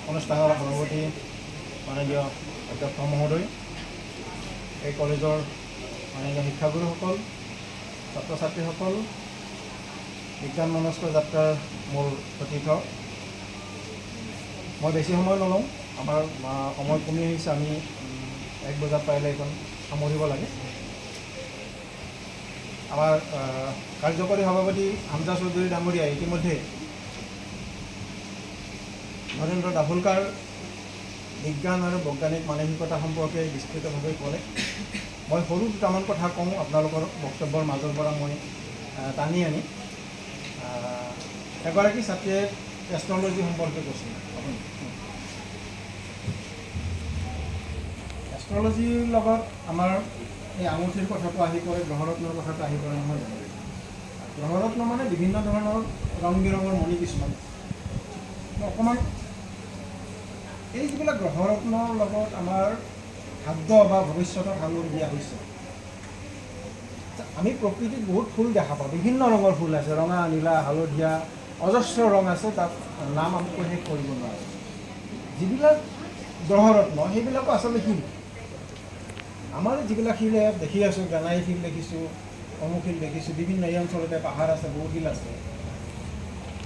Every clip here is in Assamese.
অনুষ্ঠানৰ সভাপতি মাননীয় অধ্যক্ষ মহোদয়, এই কলেজৰ মাননীয় শিক্ষাগুৰুসকল, ছাত্ৰ ছাত্ৰীসকল, বিজ্ঞান মনস্ক যাত্ৰাৰ মূল সতীৰ্থ, মই বেছি সময় নলওঁ, আমাৰ সময় কমি আহিছে। আমি 1 বজাত পাৰিলে এইখন সামৰিব লাগে। আমাৰ কাৰ্যকৰী সভাপতি হামজা চৌধুৰী ডাঙৰীয়াই ইতিমধ্যে নৰেন্দ্ৰ দাভোলকাৰ বিজ্ঞান আৰু বৈজ্ঞানিক মানসিকতা সম্পৰ্কে বিস্তৃতভাৱে ক'লে। মই সৰু দুটামান কথা কওঁ, আপোনালোকৰ বক্তব্যৰ মাজৰ পৰা মই টানি আনি। এগৰাকী ছাত্ৰীয়ে এষ্ট্ৰলজি সম্পৰ্কে কৈছিল। এষ্ট্ৰলজিৰ লগত আমাৰ এই আঙুঠিৰ কথাটো আহি পৰে, গ্ৰহৰত্নৰ কথাটো আহি পৰে নহয় জানো? গ্ৰহৰত্ন মানে বিভিন্ন ধৰণৰ ৰং বিৰঙৰ মণি কিছুমান। অকণমান এই যিবিলাক গ্ৰহৰত্নৰ লগত আমাৰ ভাগ্য বা ভৱিষ্যতৰ সাঙুৰ দিয়া হৈছে। আমি প্ৰকৃতিত বহুত ফুল দেখা পাওঁ, বিভিন্ন ৰঙৰ ফুল আছে, ৰঙা, নীলা, হালধীয়া, অজস্ৰ ৰং আছে, তাত নাম আমি শেষ কৰিব নোৱাৰোঁ। যিবিলাক গ্ৰহৰত্ন সেইবিলাকো আচলতে শিল। আমাৰ যিবিলাক শিল দেখি আছোঁ, গ্ৰানাইট শিল দেখিছোঁ, অমুক শিল দেখিছোঁ, বিভিন্ন এই অঞ্চলতে পাহাৰ আছে, বহুত শিল আছে,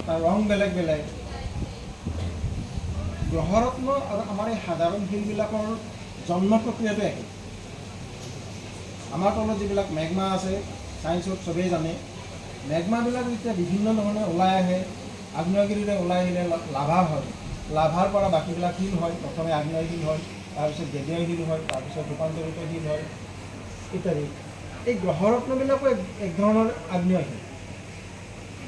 তাৰ ৰং বেলেগ বেলেগ। গ্ৰহৰত্ন আৰু আমাৰ এই সাধাৰণ শিলবিলাকৰ জন্ম প্ৰক্ৰিয়াটো একে। আমাৰ তলত যিবিলাক মেগমা আছে, ছায়েন্সত চবেই জানে, মেগমাবিলাক যেতিয়া বিভিন্ন ধৰণে ওলাই আহে, আগ্নেয়গিৰিৰে ওলাই আহিলে লাভা হয়, লাভাৰ পৰা বাকীবিলাক শিল হয়। প্ৰথমে আগ্নেয় শিল হয়, তাৰপিছত গেদীয় শিল হয়, তাৰপিছত ৰূপান্তৰিত শিল হয় ইত্যাদি। এই গ্ৰহৰত্নবিলাকো এক ধৰণৰ আগ্নেয় শিল।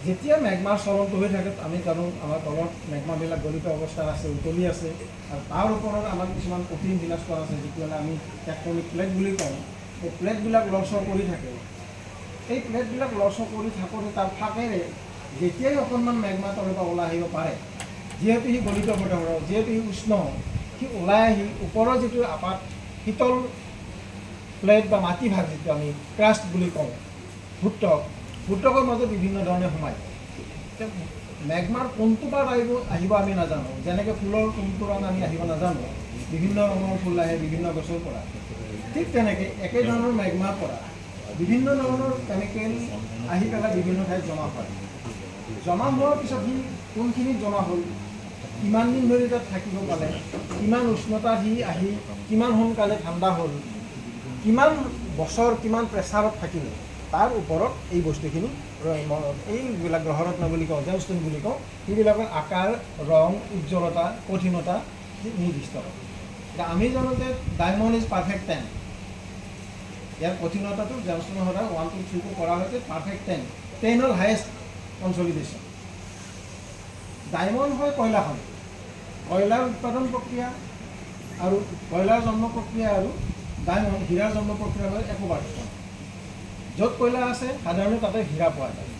যেতিয়া মেগমাৰ চলনটো হৈ থাকে, আমি জানো আমাৰ তলত মেগমাবিলাক গলিত অৱস্থাত আছে, উতলি আছে, আৰু তাৰ ওপৰত আমাৰ কিছুমান কঠিন শিলাস্তৰ আছে, যিটো আমি টেকটনিক প্লেট বুলি কওঁ। এই প্লেটবিলাক লৰচৰ কৰি থাকে। এই প্লেটবিলাক লৰচৰ কৰি থাকোঁতে তাৰ ফাঁকেৰে যেতিয়াই অকণমান মেগমা তলৰ পৰা ওলাই আহিব পাৰে, যিহেতু সি গলিত পদাৰ্থ, যিহেতু সি উষ্ণ, সি ওলাই আহি ওপৰৰ যিটো আপাত শীতল প্লেট বা মাটি ভাগ, যিটো আমি ক্ৰাষ্ট বুলি কওঁ, ভূত্বকৰ মাজত বিভিন্ন ধৰণে সোমায়। মেগমাৰ কোনটো পাত আহিব আমি নাজানো। যেনেকৈ ফুলৰ কোনটো ৰং আমি আহিব নাজানো, বিভিন্ন ৰঙৰ ফুল আহে বিভিন্ন গছৰ পৰা, ঠিক তেনেকৈ একেধৰণৰ মেগমাৰ পৰা বিভিন্ন ধৰণৰ কেমিকেল আহি পেলাই বিভিন্ন ঠাইত জমা হয়। জমা হোৱাৰ পিছত সি কোনখিনিত জমা হ'ল, কিমান দিন ধৰি তাত থাকিব পালে, কিমান উষ্ণতাত সি আহি কিমান সোনকালে ঠাণ্ডা হ'ল, কিমান বছৰ কিমান প্ৰেছাৰত থাকিলে, তাৰ ওপৰত এই বস্তুখিনি, এইবিলাক গ্ৰহৰত্ন বুলি কওঁ, জেমষ্টোন বুলি কওঁ, সেইবিলাকৰ আকাৰ, ৰং, উজ্জ্বলতা, কঠিনতা নিৰ্দিষ্ট হয়। এতিয়া আমি জানো যে ডায়মণ্ড ইজ পাৰফেক্ট 10। ইয়াৰ কঠিনতাটো জেমষ্টোনৰ সদায় 1, 2, 3 কৰা হৈছে পাৰফেক্ট 10। 10 হ'ল হায়েষ্ট কনচলিডেশ্যন। ডায়মণ্ড হয় কয়লাখন। কয়লাৰ উৎপাদন প্ৰক্ৰিয়া আৰু কয়লাৰ জন্ম প্ৰক্ৰিয়া আৰু ডায়মণ্ড হীৰাৰ জন্ম প্ৰক্ৰিয়া হয় একো পাৰ্থক্য নহয়। য'ত কয়লা আছে সাধাৰণতে তাতে হীৰা পোৱা যায়।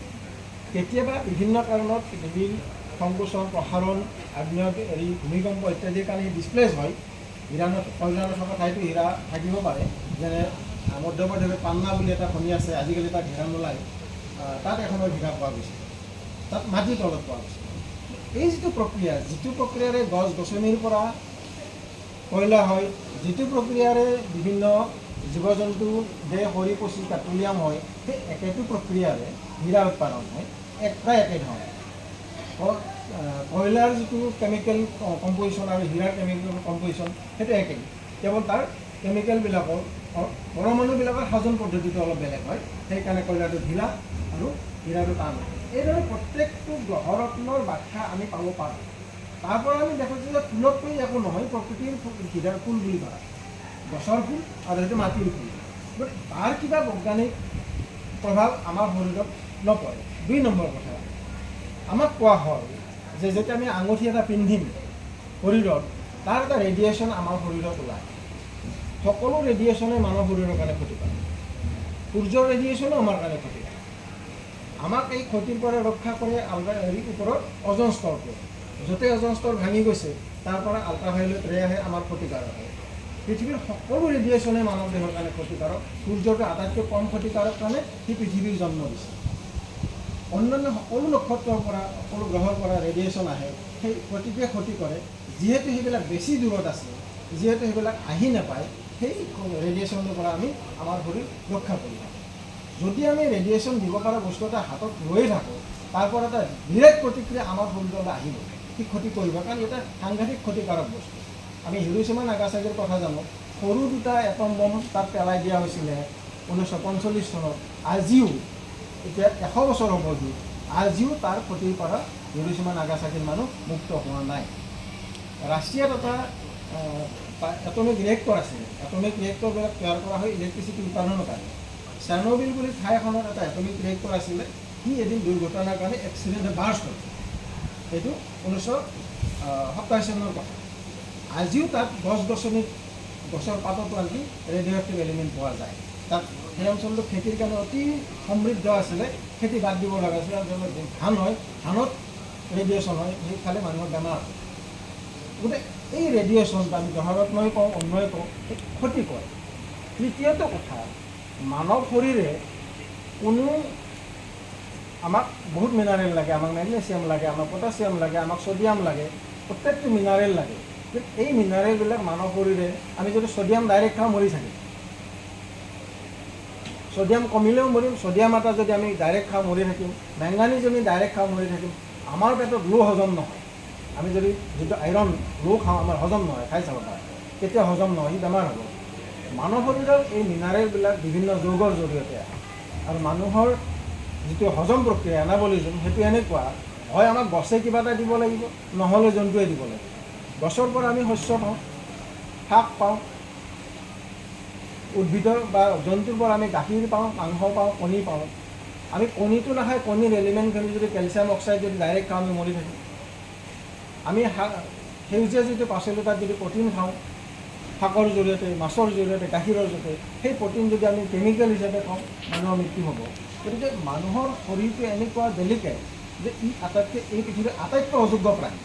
কেতিয়াবা বিভিন্ন কাৰণত পৃথিৱীৰ সংকোচন, প্ৰসাৰণ, আগ্নেয় ভূমিকম্প ইত্যাদিৰ কাৰণে ডিছপ্লেচ হয়। কয়লা নথকা ঠাইতো হীৰা থাকিব পাৰে। যেনে মধ্যপ্ৰদেশত পান্না বুলি এটা খনি আছে, আজিকালি তাত হীৰা নোলায়, তাত এখনৰ হীৰা পোৱা গৈছে, তাত মাটিৰ তলত পোৱা গৈছে। এই যিটো প্ৰক্ৰিয়া, যিটো প্ৰক্ৰিয়াৰে গছ গছনিৰ পৰা কয়লা হয়, যিটো প্ৰক্ৰিয়াৰে বিভিন্ন জীৱ জন্তু দেহ সৰি পচি পেট্ৰলিয়াম হয়, সেই একেটো প্ৰক্ৰিয়াৰে হীৰা উৎপাদন হয়, প্ৰায় একেধৰণে। কয়লাৰ যিটো কেমিকেল কম্পজিশ্যন আৰু হীৰাৰ কেমিকেল কম্পজিশ্যন সেইটো একেই, কেৱল তাৰ কেমিকেলবিলাকৰ পৰমাণুবিলাকৰ সাজন পদ্ধতিটো অলপ বেলেগ হয়। সেইকাৰণে কয়লাটো ঢিলা আৰু হীৰাটো টান হয়। এইদৰে প্ৰত্যেকটো গ্ৰহৰত্নৰ ব্যাখ্যা আমি পাব পাৰোঁ। তাৰ পৰা আমি দেখিছোঁ যে ফুলতকৈ একো নহয়, প্ৰকৃতিৰ হীৰাৰ ফুল বুলি ধৰা, গছৰ ফুল আৰু সেইটো মাটিৰ ফুল, গতিকে তাৰ কিবা বৈজ্ঞানিক প্ৰভাৱ আমাৰ শৰীৰত নপৰে। 2 নম্বৰ কথা, আমাক কোৱা হয় যে যেতিয়া আমি আঙুঠি এটা পিন্ধিম শৰীৰত, তাৰ এটা ৰেডিয়েশ্যন আমাৰ শৰীৰত ওলায়। সকলো ৰেডিয়েশ্যনে মানুহৰ শৰীৰৰ কাৰণে ক্ষতিকাৰক। সূৰ্যৰ ৰেডিয়েশ্যনো আমাৰ কাৰণে ক্ষতিকাৰক। আমাক এই ক্ষতিৰ পৰা ৰক্ষা কৰে ওপৰত অজন স্তৰটো। য'তে অজন স্তৰ ভাঙি গৈছে তাৰ পৰা আল্ট্ৰাভায়োলেট ৰে আহে, আমাৰ ক্ষতিকাৰক হয়। পৃথিৱীৰ সকলো ৰেডিয়েশ্যনে মানৱ দেহৰ কাৰণে ক্ষতিকাৰক। সূৰ্যটো আটাইতকৈ কম ক্ষতিকাৰক কাৰণে সি পৃথিৱীৰ জন্ম দিছে। অন্যান্য সকলো নক্ষত্ৰৰ পৰা, সকলো গ্ৰহৰ পৰা ৰেডিয়েশ্যন আহে, সেই প্ৰতিটোৱে ক্ষতি কৰে। যিহেতু সেইবিলাক বেছি দূৰত আছে, যিহেতু সেইবিলাক আহি নাপায়, সেই ৰেডিয়েশ্যনৰ পৰা আমি আমাৰ শৰীৰ ৰক্ষা কৰি থাকোঁ। যদি আমি ৰেডিয়েশ্যন দিব পৰা বস্তু এটা হাতত লৈ থাকোঁ, তাৰ পৰা এটা ডিৰেক্ট প্ৰতিক্ৰিয়া আমাৰ শৰীৰলৈ আহিব, সি ক্ষতি কৰিব, কাৰণ এটা সাংঘাতিক ক্ষতিকাৰক বস্তু। আমি হিৰোশ্বিমা নাগাচাকিৰ কথা জানো, সৰু দুটা এটম বম তাত পেলাই দিয়া হৈছিলে 1945 চনত। আজিও এতিয়া 100 বছৰ হ'বহি, আজিও তাৰ ক্ষতিৰ পৰা হিৰোশ্বিমা নাগাচাকিৰ মানুহ মুক্ত হোৱা নাই। ৰাছিয়াত এটা এটমিক ৰিয়েক্টৰ আছিলে, এটমিক ৰিয়েক্টৰবিলাক তৈয়াৰ কৰা হয় ইলেক্ট্ৰিচিটি উৎপাদনৰ কাৰণে। চাৰ্নবিল বুলি ঠাই এখনত এটা এটমিক ৰিয়েক্টৰ আছিলে, সি এদিন দুৰ্ঘটনাৰ কাৰণে এক্সিডেণ্টে বাৰ্ষ্ট হ'ল। সেইটো 1927 চনৰ কথা। আজিও তাত গছ-গছনিত গছৰ পাততো আনকি ৰেডিঅ'এক্টিভ এলিমেণ্ট পোৱা যায়। তাত সেই অঞ্চলটো খেতিৰ কাৰণে অতি সমৃদ্ধ আছিলে, খেতি বাদ দিব লগা আছিলে। ধান হয়, ধানত ৰেডিয়েশ্যন হয়, সেইফালে মানুহৰ বেমাৰ হয়। গতিকে এই ৰেডিয়েশ্যনটো আমি জহাৰত্নই কওঁ, অন্যই কওঁ, ক্ষতি কৰে। তৃতীয়টো কথা, মানৱ শৰীৰে কোনো আমাক বহুত মিনাৰেল লাগে, আমাক মেগনেছিয়াম লাগে, আমাক পটাছিয়াম লাগে, আমাক ছডিয়াম লাগে, প্ৰত্যেকটো মিনাৰেল লাগে। কিন্তু এই মিনাৰেলবিলাক মানৱ শৰীৰে, আমি যদি ছডিয়াম ডাইৰেক্ট খাওঁ মৰি থাকিম, ছডিয়াম কমিলেও মৰিম, ছডিয়াম এটা যদি আমি ডাইৰেক্ট খাওঁ মৰি থাকিম, মেংগানিজ যদি ডাইৰেক্ট খাওঁ মৰি থাকিম। আমাৰ পেটত লো হজম নহয়। আমি যদি যিটো আইৰণ লো খাওঁ, আমাৰ হজম নহয়, খাই চাব পাৰে, কেতিয়া হজম নহয়, সি বেমাৰ হ'ব। মানৱ শৰীৰৰ এই মিনাৰেলবিলাক বিভিন্ন যৌগৰ জৰিয়তে আহে, আৰু মানুহৰ যিটো হজম প্ৰক্ৰিয়া এনাবলিজম, সেইটো এনেকুৱা হয়, আমাক গছে কিবা এটা দিব লাগিব, নহ'লে জন্তুৱে দিব লাগিব। গছৰ পৰা আমি শস্য পাওঁ, শাক পাওঁ, উদ্ভিদৰ বা জন্তুৰ পৰা আমি গাখীৰ পাওঁ, মাংস পাওঁ, কণী পাওঁ। আমি কণীটো নাখায়, কণীৰ এলিমেণ্টখিনি যদি কেলছিয়াম অক্সাইড যদি ডাইৰেক্ট খাওঁ, আমি মৰি থাকিম। আমি সেউজীয়া যিটো পাচলি, তাত যদি প্ৰটিন খাওঁ, শাকৰ জৰিয়তে, মাছৰ জৰিয়তে, গাখীৰৰ জৰিয়তে, সেই প্ৰটিন যদি আমি কেমিকেল হিচাপে খাওঁ, মানুহৰ মৃত্যু হ'ব। গতিকে মানুহৰ শৰীৰটো এনেকুৱা ডেলিকেট যে ই এই পৃথিৱীৰ আটাইতকৈ অযোগ্য প্ৰাণী।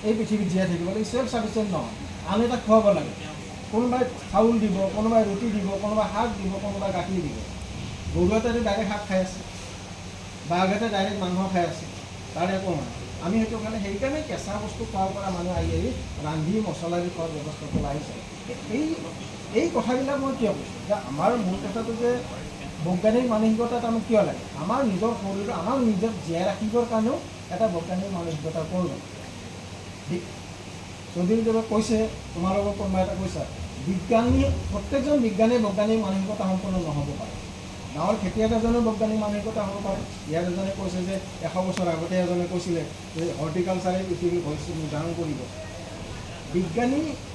এই পৃথিৱীত জীয়াই থাকিবলৈ ই চেল্ফ চাফিচিয়েণ্ট নহয়, আন এটা খুৱাব লাগে। কোনোবাই চাউল দিব, কোনোবাই ৰুটি দিব, কোনোবাই শাক দিব, কোনোবাই গাখীৰ দিব। গৰু এটাই ডাইৰেক্ট শাক খাই আছে, বাঘ এটাই ডাইৰেক্ট মাংস খাই আছে, তাৰ একো নহয়। আমি সেইটো কাৰণে সেইকাৰণে কেঁচা বস্তু খোৱাৰ পৰা মানুহ আহি ৰান্ধি মছলা দি খোৱাৰ ব্যৱস্থাটো আহিছে। এই কথাবিলাক মই কিয় কৈছোঁ যে আমাৰ মূল কথাটো যে বৈজ্ঞানিক মানসিকতাত আমাক কিয় লাগে? আমাৰ নিজৰ শৰীৰ, আমাক নিজক জীয়াই ৰাখিবৰ কাৰণেও এটা বৈজ্ঞানিক মানসিকতাৰ প্ৰয়োজন। চৌধুৰীদেৱে কৈছে, তোমালোকৰ কোনোবা এটা কৈছা, বিজ্ঞানী, প্ৰত্যেকজন বিজ্ঞানী বৈজ্ঞানিক মানসিকতা সম্পন্ন নহ'ব পাৰে। গাঁৱৰ খেতিয়ক এজনেও বৈজ্ঞানিক মানসিকতা হ'ব পাৰে। ইয়াত এজনে কৈছে যে 100 বছৰ আগতে এজনে কৈছিলে যে হৰ্টিকালচাৰে পৃথিৱীৰ ভৱিষ্যত নিৰ্ধাৰণ কৰিব।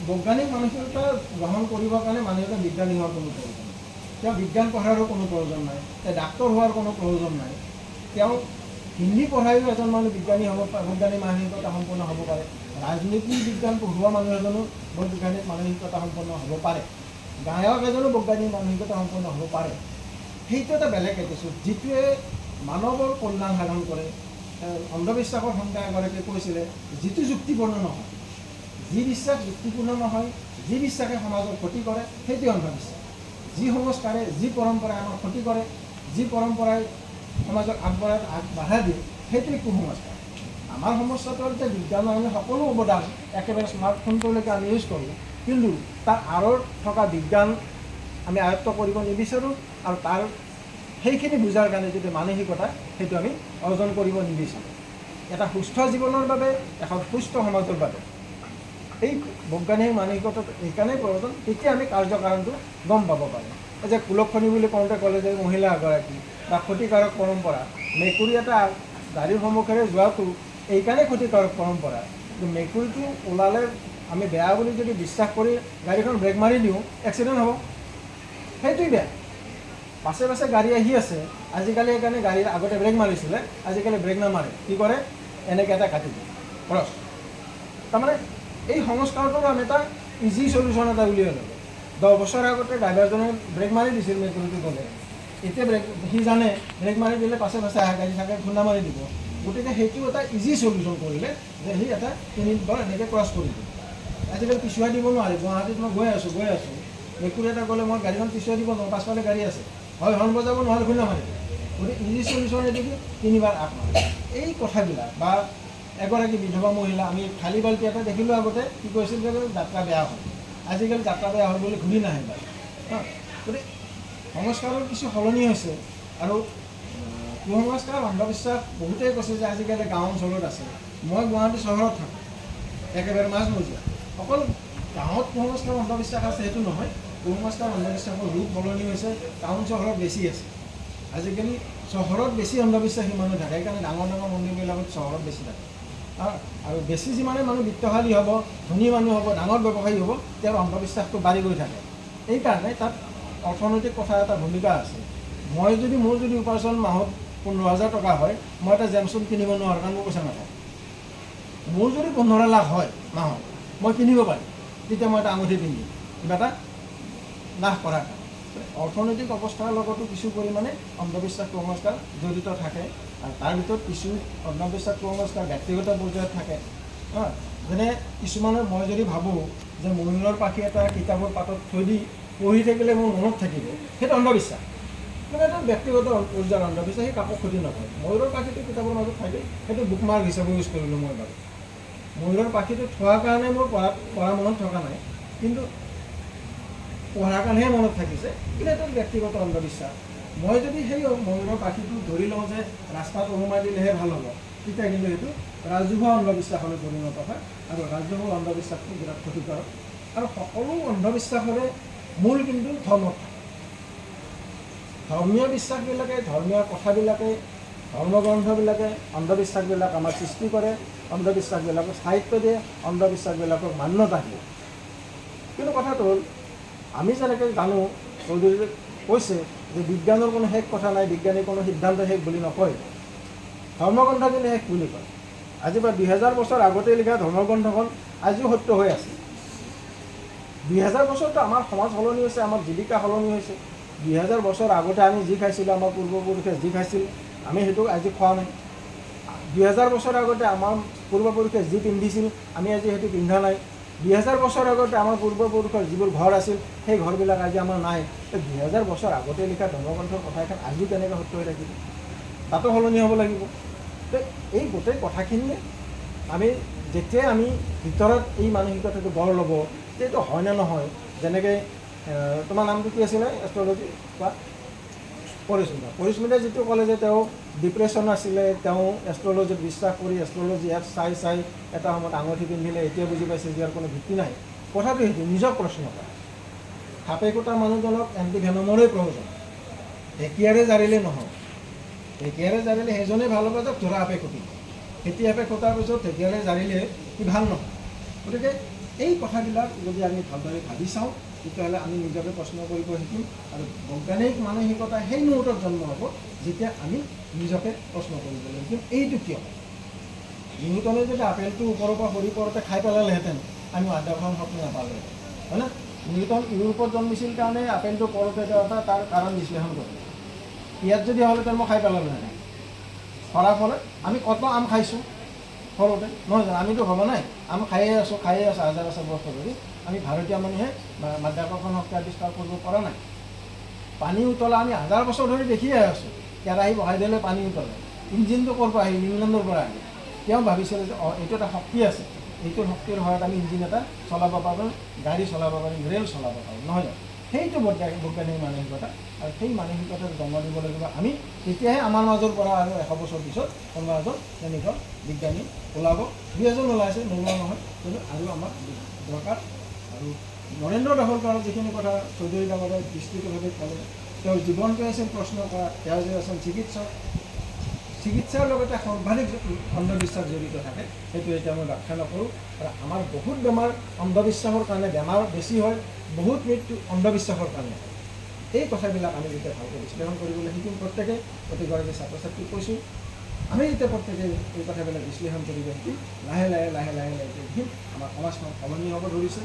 বৈজ্ঞানিক মানসিকতা গ্ৰহণ কৰিবৰ কাৰণে মানুহ এজন বিজ্ঞানী হোৱাৰ কোনো প্ৰয়োজন নাই। তেওঁ বিজ্ঞান পঢ়াৰো কোনো প্ৰয়োজন নাই, তেওঁ ডাক্তৰ হোৱাৰ কোনো প্ৰয়োজন নাই। তেওঁ হিন্দী পঢ়ায়ো এজন মানুহ বিজ্ঞানী হ'ব পাৰে, বৈজ্ঞানিক মানসিকতা সম্পন্ন হ'ব পাৰে। ৰাজনীতি বিজ্ঞান পঢ়োৱা মানুহ এজনো বৈজ্ঞানিক মানসিকতা সম্পন্ন হ'ব পাৰে। গায়ক এজনো বৈজ্ঞানিক মানসিকতা সম্পন্ন হ'ব পাৰে। সেইটো এটা বেলেগ এপিছড, যিটোৱে মানৱৰ কল্যাণ সাধন কৰে। অন্ধবিশ্বাসৰ সংজ্ঞা এগৰাকীয়ে কৈছিলে, যিটো যুক্তিপূৰ্ণ নহয়, যি বিশ্বাস যুক্তিপূৰ্ণ নহয়, যি বিশ্বাসে সমাজৰ ক্ষতি কৰে, সেইটোৱে অন্ধবিশ্বাস। যি সংস্কাৰে, যি পৰম্পৰাই আমাৰ ক্ষতি কৰে, যি পৰম্পৰাই সমাজক আগবাঢ়াই দিয়ে, সেইটোৱে কুসংস্কাৰ। আমাৰ সমস্যাটো হ'ল যে বিজ্ঞানৰ আমি সকলো অৱদান, একেবাৰে স্মাৰ্টফোনটোলৈকে আমি ইউজ কৰোঁ, কিন্তু তাৰ আঁৰত থকা বিজ্ঞান আমি আয়ত্ব কৰিব নিবিচাৰোঁ, আৰু তাৰ সেইখিনি বুজাৰ কাৰণে যিটো মানসিকতা, সেইটো আমি অৰ্জন কৰিব নিবিচাৰোঁ। এটা সুস্থ জীৱনৰ বাবে, এখন সুস্থ সমাজৰ বাবে এই বৈজ্ঞানিক মানসিকতাটো এইকাৰণেই প্ৰয়োজন, তেতিয়া আমি কাৰ্যকাৰণটো গম পাব পাৰিম। যে কুলক্ষণী বুলি কওঁতে ক'লে যে মহিলা এগৰাকী বা ক্ষতিকাৰক পৰম্পৰা, মেকুৰী এটা গাড়ীৰ সন্মুখেৰে যোৱাটো এইকাৰণেই ক্ষতিকাৰক পৰম্পৰা। কিন্তু মেকুৰীটো ওলালে আমি বেয়া বুলি যদি বিশ্বাস কৰি গাড়ীখন ব্ৰেক মাৰি দিওঁ, এক্সিডেণ্ট হ'ব, সেইটোৱেই বেয়া। পাছে পাছে গাড়ী আহি আছে, আজিকালি সেইকাৰণে গাড়ীৰ আগতে ব্ৰেক মাৰিছিলে, আজিকালি ব্ৰেক নামাৰে, কি কৰে, এনেকৈ এটা কাটি দিয়ে খৰচ। তাৰমানে এই সংস্কাৰটোৰ আমি এটা ইজি চলিউশ্যন এটা উলিয়াই ল'লোঁ। 10 বছৰ আগতে ড্ৰাইভাৰজনে ব্ৰেক মাৰি দিছিল মেকুৰীটো গ'লে, এতিয়া সি জানে ব্ৰেক মাৰি দিলে পাছে পাছে আহে গাড়ী থাকে, খুন্দা মাৰি দিব। গতিকে সেইটো এটা ইজি চলিউশ্যন কৰিলে যে সি এটা 3 বাৰ এনেকৈ ক্ৰছ কৰি দিব। আজিকালি পিছুৱাই দিব নোৱাৰি। গুৱাহাটীত মই গৈ আছোঁ, মেকুৰী এটা গ'লে মই গাড়ীখন পিছুৱাই দিব নোৱাৰোঁ, পাছফালে গাড়ী আছে, হয় হৰ্ণ বজাব, নহ'লে খুন্দা মাৰি দিব। গতিকে ইজি চলিউশ্যন এইটো কি, 3 বাৰ আগ মাৰে। এই কথাবিলাক বা এগৰাকী বিধৱা মহিলা আমি খালী বাল্টি এটা দেখিলোঁ আগতে কি কৈছিল যে যাত্ৰা বেয়া হ'ল, আজিকালি যাত্ৰা বেয়া হ'ল বুলি ঘূৰি নাহে বাৰু। গতিকে সংস্কাৰৰ কিছু সলনি হৈছে আৰু কুসংস্কাৰ অন্ধবিশ্বাস বহুতেই কৈছে যে আজিকালি গাঁও অঞ্চলত আছে। মই গুৱাহাটী চহৰত থাকোঁ, একেবাৰে মাজমজিয়া। অকল গাঁৱত কুসংস্কাৰ অন্ধবিশ্বাস আছে সেইটো নহয়, কুসংস্কাৰ অন্ধবিশ্বাসৰ ৰূপ সলনি হৈছে, টাউন চহৰত বেছি আছে। আজিকালি চহৰত বেছি অন্ধবিশ্বাসী মানুহ থাকে, সেইকাৰণে ডাঙৰ ডাঙৰ মন্দিৰবিলাকত চহৰত বেছি থাকে। আৰু বেছি যিমানে মানুহ বিত্তশালী হ'ব, ধনী মানুহ হ'ব, ডাঙৰ ব্যৱসায়ী হ'ব, তেওঁৰ অন্ধবিশ্বাসটো বাঢ়ি গৈ থাকে। এইকাৰণে তাত অৰ্থনৈতিক কথা এটা ভূমিকা আছে। মোৰ যদি উপাৰ্জন মাহত 15,000 টকা হয়, মই এটা জেমছুন কিনিব নোৱাৰোঁ, কাৰণ মোৰ পইচা নাথাকে। মোৰ যদি 15 লাখ হয় মাহত, মই কিনিব পাৰিম, তেতিয়া মই এটা আঙুঠি পিন্ধিম, কিবা এটা লাভ কৰাৰ কাৰণে। অৰ্থনৈতিক অৱস্থাৰ লগতো কিছু পৰিমাণে অন্ধবিশ্বাস কুসংস্কাৰ জড়িত থাকে, আৰু তাৰ ভিতৰত কিছু অন্ধবিশ্বাস কুসংস্কাৰ ব্যক্তিগত পৰ্যায়ত থাকে। যেনে কিছুমানৰ মই যদি ভাবোঁ যে ময়ূৰৰ পাখি এটা কিতাপৰ পাতত থৈ দি পঢ়ি থাকিলে মোৰ মনত থাকিব, সেইটো অন্ধবিশ্বাস। মানে এটা ব্যক্তিগত পৰ্যায়ৰ অন্ধবিশ্বাস, সেই কাকো ক্ষতি নকৰে। ময়ূৰৰ পাখিটো কিতাপৰ মাজত থাকে, সেইটো বুকমাৰ্ক হিচাপে ইউজ কৰিলোঁ মই বাৰু। ময়ূৰৰ পাখিটো থোৱাৰ কাৰণে মোৰ পঢ়া মনত থকা নাই, কিন্তু পঢ়াৰ কাৰণেহে মনত থাকিছে, কিন্তু এটা ব্যক্তিগত অন্ধবিশ্বাস। মই যদি সেই ময়ূৰৰ পাখিটো ধৰি লওঁ যে ৰাস্তাত ওলোমাই দিলেহে ভাল হ'ব, তেতিয়া কিন্তু সেইটো ৰাজহুৱা অন্ধবিশ্বাসলৈ পৰিণত হয়, আৰু ৰাজহুৱা অন্ধবিশ্বাসটো বিৰাট ক্ষতিকাৰক। আৰু সকলো অন্ধবিশ্বাসৰে মূল কিন্তু ধৰ্মত থাকে। ধৰ্মীয় বিশ্বাসবিলাকে, ধৰ্মীয় কথাবিলাকে, ধৰ্মগ্ৰন্থবিলাকে অন্ধবিশ্বাসবিলাক আমাৰ সৃষ্টি কৰে, অন্ধবিশ্বাসবিলাকক স্থায়িত্ব দিয়ে, অন্ধবিশ্বাসবিলাকক মান্যতা দিয়ে। কিন্তু কথাটো হ'ল, আমি যেনেকৈ জানো, চৌধুৰীয়ে কৈছে যে বিজ্ঞানৰ কোনো শেষ কথা নাই, বিজ্ঞানীৰ কোনো সিদ্ধান্ত শেষ বুলি নকয়, ধৰ্মগ্ৰন্থখিনি শেষ বুলি কয়। আজি বা 2000 বছৰ আগতে লিখা ধৰ্মগ্ৰন্থখন আজিও সত্য হৈ আছে। 2000 বছৰতো আমাৰ সমাজ সলনি হৈছে, আমাৰ জীৱিকা সলনি হৈছে। 2000 বছৰ আগতে আমি যি খাইছিলোঁ, আমাৰ পূৰ্বপুৰুষে যি খাইছিল, আমি সেইটো আজি খোৱা নাই। 2000 বছৰ আগতে আমাৰ পূৰ্বপুৰুষে যি পিন্ধিছিল, আমি আজি সেইটো পিন্ধা নাই। 2000 বছৰ আগতে আমাৰ পূৰ্বপুৰুষৰ যিবোৰ ঘৰ আছিল, সেই ঘৰবিলাক আজি আমাৰ নাই। 2000 বছৰ আগতে লিখা ধৰ্মগ্ৰন্থৰ কথা এখন আজিও কেনেকৈ সত্য হৈ থাকিব? তাতো সলনি হ'ব লাগিব। এই গোটেই কথাখিনিয়ে যেতিয়াই আমি ভিতৰত এই মানসিকতাটো গঢ় ল'ব, এইটো হয় নে নহয়। যেনেকৈ তোমাৰ নামটো কি আছিলে এষ্ট্ৰলজি কোৱা? পৰিস্মিতাই যিটো ক'লে যে তেওঁ ডিপ্ৰেশ্যন আছিলে, তেওঁ এষ্ট্ৰলজিত বিশ্বাস কৰি এষ্ট্ৰলজি এপ চাই এটা সময়ত আঙুঠি পিন্ধিলে, এতিয়া বুজি পাইছে যে ইয়াৰ কোনো ভিত্তি নাই। কথাটো সেইটো, নিজক প্ৰশ্ন কৰা। সাপে কোটা মানুহজনক এণ্টিভেনমৰে প্ৰয়োজন, ঢেকীয়াৰে জাৰিলে নহয়। ঢেকীয়াৰে জাৰিলে সেইজনে ভাল হ'ব যে ধৰা সাপে কুটিব, খেতি সাপে কটাৰ পিছত ঢেকীয়াৰে জাৰিলে সি ভাল নহয়। গতিকে এই কথাবিলাক যদি আমি ভালদৰে ভাবি চাওঁ, তেতিয়াহ'লে আমি নিজকে প্ৰশ্ন কৰিব শিকিম, আৰু বৈজ্ঞানিক মানসিকতা সেই মুহূৰ্তত জন্ম হ'ব যেতিয়া আমি নিজকে প্ৰশ্ন কৰিবলৈ শিকিম, এইটো কিয়? নিউটনে যদি আপেলটো ওপৰৰ পৰা সৰি পৰোঁতে খাই পেলালেহেঁতেন, আমি আধাখন সপোন নাপালোহেঁতেন, হয় না? নিউটন ইউৰোপত জন্মিছিল কাৰণে আপেলটো পৰোঁতে তাৰ কাৰণ বিশ্লেষণ কৰিলে। ইয়াত যদি হ'লেহেঁতেন মই খাই পেলালোহেঁতেন। সৰাৰ ফলত আমি কত আম খাইছোঁ সৰুতে, নহয় জানো? আমিতো ভবা নাই, আম খায়ে আছোঁ হাজাৰ বছৰ ধৰি। আমি ভাৰতীয় মানুহে মাধ্যাকৰ্ষণ শক্তি আৱিষ্কাৰ কৰিব পৰা নাই। পানী উতলা আমি হাজাৰ বছৰ ধৰি দেখিয়ে আছোঁ। কেৰাহী বহাই দিলে পানী উতলে। ইঞ্জিনটো ক'ৰ পৰা আহিল? ইংলেণ্ডৰ পৰা আহিল। তেওঁ ভাবিছিলে যে এইটো এটা শক্তি আছে, এইটো শক্তিৰ সহায়ত আমি ইঞ্জিন এটা চলাব পাৰিম, গাড়ী চলাব পাৰিম, ৰেল চলাব পাৰিম, নহয় জানো? সেইটো বৈজ্ঞানিক মানসিকতা, আৰু সেই মানসিকতাত জন্ম দিব লাগিব আমি। তেতিয়াহে আমাৰ মাজৰ পৰা আৰু 100 বছৰ পিছত কোনোবা এজন তেনেকুৱা বিজ্ঞানী ওলাব। 2 এজন ওলাইছে, নোলোৱা নহয়, কিন্তু আৰু আমাক দৰকাৰ। আৰু নৰেন্দ্ৰ দাভোলকৰৰ যিখিনি কথা চৌধুৰী ডাঙৰে বিস্তৃতভাৱে ক'লে, তেওঁৰ জীৱনটোৱে আছিল প্ৰশ্ন কৰা। তেওঁ যে আছিল চিকিৎসাৰ লগতে সৰ্বাধিক অন্ধবিশ্বাস জড়িত থাকে, সেইটো এতিয়া মই ব্যাখ্যা নকৰোঁ। আৰু আমাৰ বহুত বেমাৰ অন্ধবিশ্বাসৰ কাৰণে বেমাৰ বেছি হয়, বহুত মৃত্যু অন্ধবিশ্বাসৰ কাৰণে হয়। এই কথাবিলাক আমি যেতিয়া ভালকৈ বিশ্লেষণ কৰিবলৈ শিকিম, প্ৰত্যেকে প্ৰতিগৰাকী ছাত্ৰ ছাত্ৰীক কৈছোঁ, আমি যেতিয়া প্ৰত্যেকে এই কথাবিলাক বিশ্লেষণ কৰিব শিকিম, লাহে লাহে শিকিম, আমাৰ সমাজখন সলনি হ'ব ধৰিছে।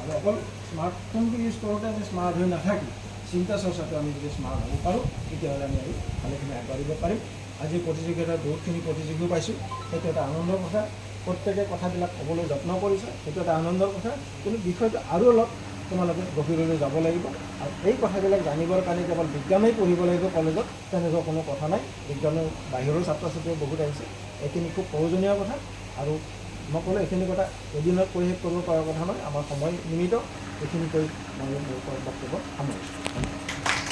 আৰু অকল স্মাৰ্টফোনটো ইউজ কৰোঁতে আমি স্মাৰ্ট হৈ নাথাকি চিন্তা চৰ্চাটো আমি যদি স্মাৰ্ট হ'ব পাৰোঁ, তেতিয়াহ'লে আমি আৰু ভালেখিনি আগবাঢ়িব পাৰিম। আজি প্ৰতিযোগিতাত বহুতখিনি প্ৰতিযোগীও পাইছোঁ, সেইটো এটা আনন্দৰ কথা। প্ৰত্যেকে কথাবিলাক ক'বলৈ যত্ন কৰিছে, সেইটো এটা আনন্দৰ কথা। কিন্তু বিষয়টো আৰু অলপ তোমালোকে গভীৰলৈ যাব লাগিব। আৰু এই কথাবিলাক জানিবৰ কাৰণে কেৱল বিজ্ঞানেই পঢ়িব লাগিব কলেজত, তেনেকুৱা কোনো কথা নাই। বিজ্ঞানৰ বাহিৰৰ ছাত্ৰ ছাত্ৰীও বহুত আহিছে। এইখিনি খুব প্ৰয়োজনীয় কথা। আৰু মই ক'লোঁ এইখিনি কথা এদিনত কৈ শেষ কৰিব পৰা কথা নহয়, আমাৰ সময় নিমিত। এইখিনি কৈ মই মোৰ বক্তব্য